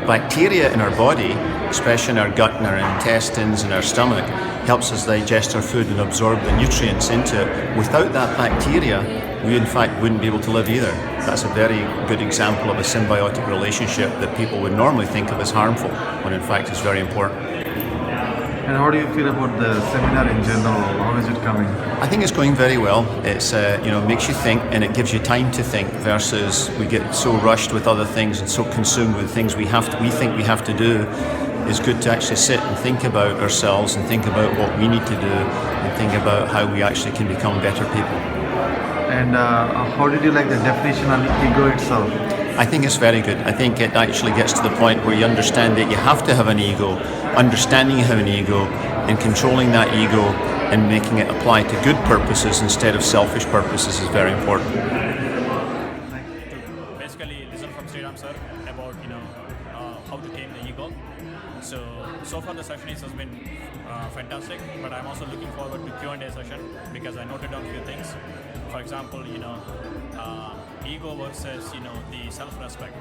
Bacteria in our body, especially in our gut and our intestines and our stomach, helps us digest our food and absorb the nutrients into it. Without that bacteria, we in fact wouldn't be able to live either. That's a very good example of a symbiotic relationship that people would normally think of as harmful, when in fact it's very important. And how do you feel about the seminar in general? How is it coming? I think it's going very well. It's makes you think, and it gives you time to think, versus we get so rushed with other things and so consumed with things we think we have to do. It's good to actually sit and think about ourselves and think about what we need to do and think about how we actually can become better people. And how did you like the definition on ego itself? I think it's very good. I think it actually gets to the point where you understand that you have to have an ego. Understanding you have an ego and controlling that ego and making it apply to good purposes instead of selfish purposes is very important. Basically, listen from Sriram sir about how to tame the ego. So far the session has been fantastic, but I'm also looking forward to Q&A session because I noted down a few things. For example, ego versus the self-respect.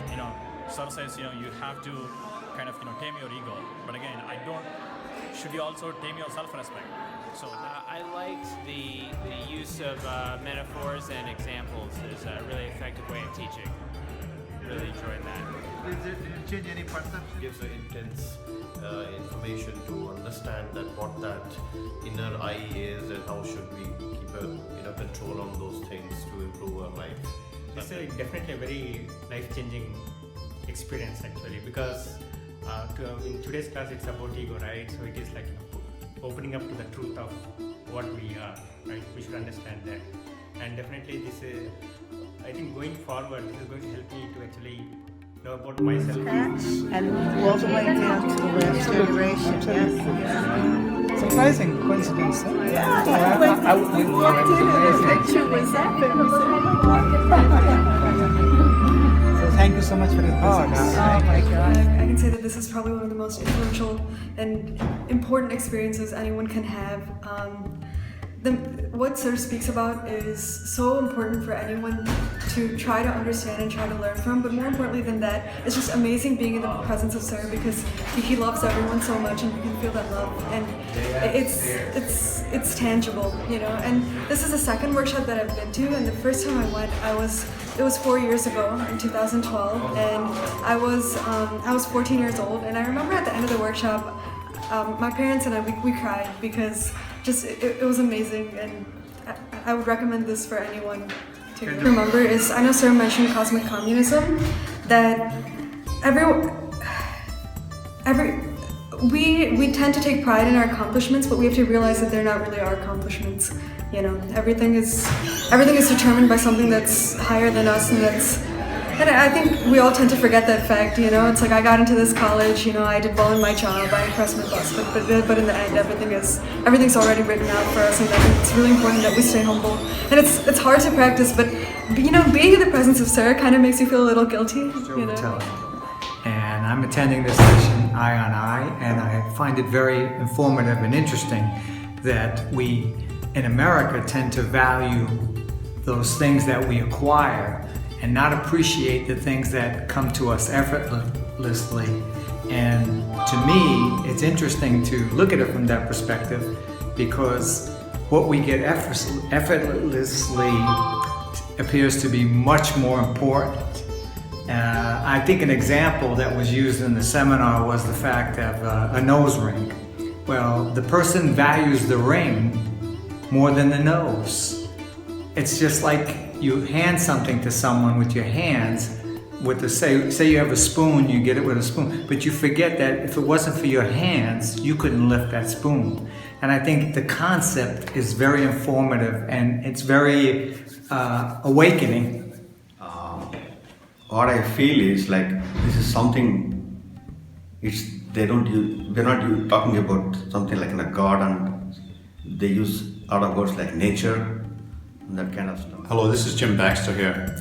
Sir says you have to kind of tame your ego, but again, should you also tame your self-respect? So I liked the use of metaphors and examples as a really effective way of teaching. Really enjoyed that. Did it change any perception? Gives an intense information to understand that what that inner eye is and how should we keep a control on those things to improve our life. It's definitely a very life-changing experience actually, because in today's class it's about ego, right? So it is like opening up to the truth of what we are, right? We should understand that, and definitely this is, I think going forward, this is going to help me to actually know about myself. And all the way down to the last generation. Yes. Surprising coincidence. Huh? Yeah. I would walked in and the picture was up So thank you so much for this. Oh my God. I can say that this is probably one of the most influential and important experiences anyone can have. What Sir speaks about is so important for anyone to try to understand and try to learn from, but more importantly than that, it's just amazing being in the presence of Sir because he loves everyone so much and you can feel that love, and it's tangible, and this is the second workshop that I've been to, and the first time I went, it was 4 years ago in 2012, and I was 14 years old, and I remember at the end of the workshop, my parents and I, we cried because it was amazing, and I would recommend this for anyone to remember. I know Sir mentioned cosmic communism, that we tend to take pride in our accomplishments, but we have to realize that they're not really our accomplishments. Everything is determined by something that's higher than us, and I think we all tend to forget that fact, It's like I got into this college, I did well in my job, I impressed my boss, but in the end, everything's already written out for us, and I think it's really important that we stay humble. And it's hard to practice, but being in the presence of Sir kind of makes you feel a little guilty, And I'm attending this session, Eye on Eye, and I find it very informative and interesting that we in America tend to value those things that we acquire and not appreciate the things that come to us effortlessly. And to me, it's interesting to look at it from that perspective, because what we get effortlessly appears to be much more important. I think an example that was used in the seminar was the fact of a nose ring. Well, the person values the ring more than the nose. It's just like you hand something to someone with your hands, say you have a spoon, you get it with a spoon, but you forget that if it wasn't for your hands, you couldn't lift that spoon. And I think the concept is very informative and it's very awakening. What I feel is like this is something. They're not talking about something like in a garden. They use other words like nature and that kind of stuff. Hello, this is Jim Baxter here.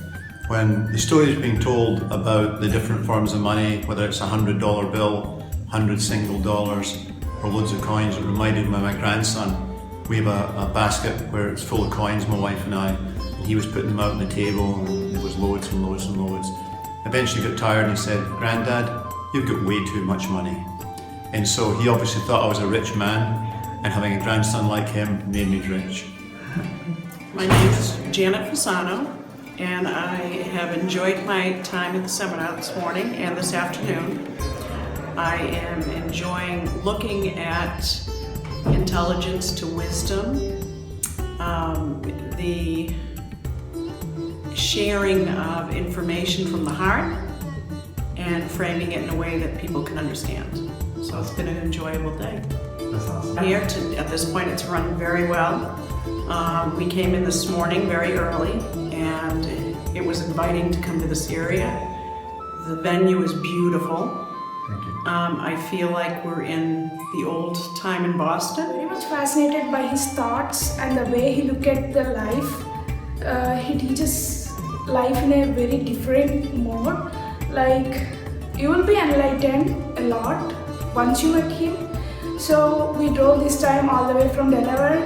When the story is being told about the different forms of money, whether it's a $100 bill, 100 single dollars, or loads of coins, it reminded me of my grandson. We have a basket where it's full of coins, my wife and I, and he was putting them out on the table, and there was loads and loads and loads. Eventually got tired and he said, "Granddad, you've got way too much money. And so he obviously thought I was a rich man, and having a grandson like him made me rich. My name is Janet Fasano, and I have enjoyed my time at the seminar this morning and this afternoon. I am enjoying looking at intelligence to wisdom, the sharing of information from the heart, and framing it in a way that people can understand. So it's been an enjoyable day. That's awesome. Here, at this point, it's run very well. We came in this morning very early, and it was inviting to come to this area. The venue is beautiful. Thank you. I feel like we're in the old time in Boston. Very much fascinated by his thoughts and the way he look at the life. He teaches life in a very different mode. Like, you will be enlightened a lot once you met him. So we drove this time all the way from Delaware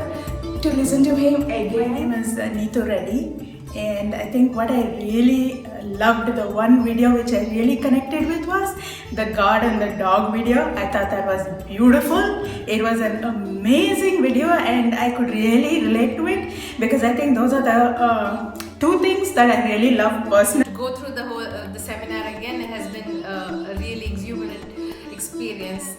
to listen to him again. My name is Neetu Reddy, and I think what I really loved, the one video which I really connected with was the God and the dog video. I thought that was beautiful. It was an amazing video, and I could really relate to it because I think those are the two things that I really love personally. Go through the whole the seminar again has been a really exuberant experience.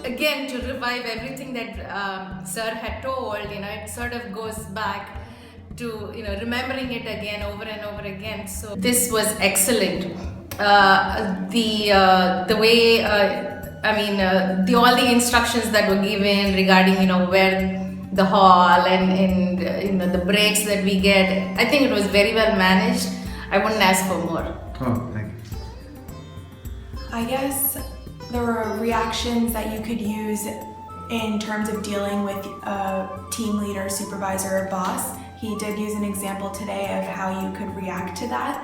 Again, to revive everything that Sir had told, it sort of goes back to remembering it again over and over again. So this was excellent. The way all the instructions that were given regarding where the hall and the breaks that we get, I think it was very well managed. I wouldn't ask for more. Oh, thank you. I guess there were reactions that you could use in terms of dealing with a team leader, supervisor, or boss. He did use an example today of how you could react to that.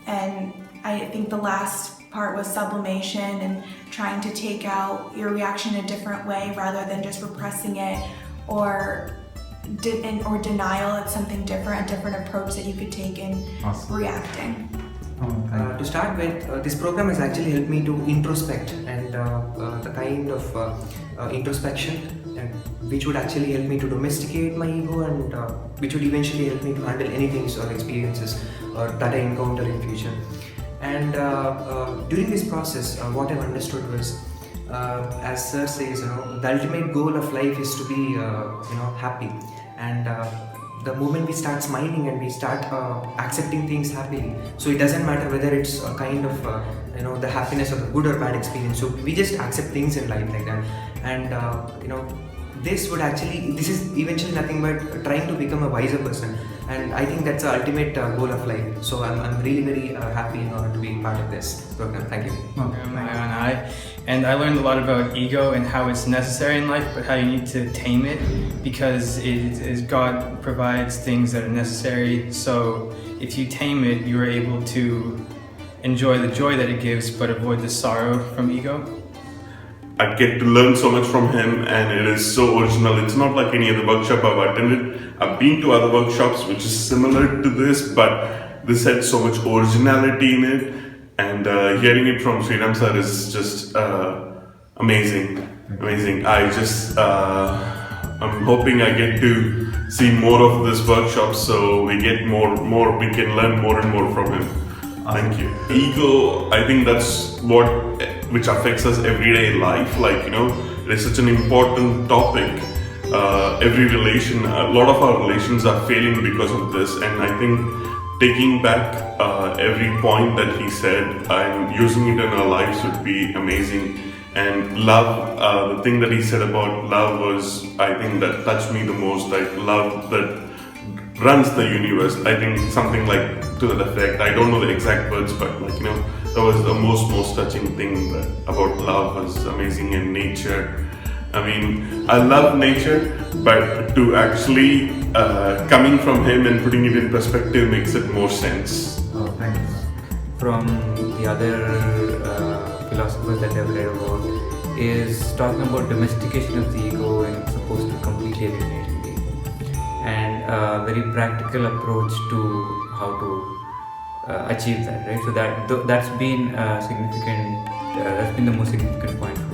And I think the last part was sublimation and trying to take out your reaction in a different way rather than just repressing it or denial. It's something different, a different approach that you could take in reacting. To start with, this program has actually helped me to introspect and the kind of introspection and which would actually help me to domesticate my ego and which would eventually help me to handle any things or experiences that I encounter in future. And during this process, what I've understood was, as Sir says, the ultimate goal of life is to be, happy. And the moment we start smiling and we start accepting things happily, so it doesn't matter whether it's a kind of the happiness or the good or bad experience. So we just accept things in life like that, and this is eventually nothing but trying to become a wiser person, and I think that's the ultimate goal of life. So I'm really very happy in order to be part of this program. Thank you. I'm EyeonI, and I learned a lot about ego and how it's necessary in life, but how you need to tame it, because God provides things that are necessary. So if you tame it, you are able to enjoy the joy that it gives, but avoid the sorrow from ego. I get to learn so much from him, and it is so original. It's not like any other workshop I've attended. I've been to other workshops which is similar to this, but this had so much originality in it, and hearing it from Sriram sir is just amazing. I'm hoping I get to see more of this workshop, so we get we can learn more and more from him. Thank you. Ego, I think that's which affects us everyday life. It is such an important topic. Every relation, a lot of our relations are failing because of this, and I think taking back every point that he said and using it in our lives would be amazing. And love, the thing that he said about love was, I think, that touched me the most. Like love that runs the universe. I think something like to that effect. I don't know the exact words, but that was the most touching thing about love was amazing. And nature. I mean, I love nature, but to actually coming from him and putting it in perspective makes it more sense. Oh, thank you. From the other philosophers that I've read about is talking about domestication of the ego and it's supposed to completely eliminate the ego, and a very practical approach to how to achieve that, right? So that's been significant. That's been the most significant point for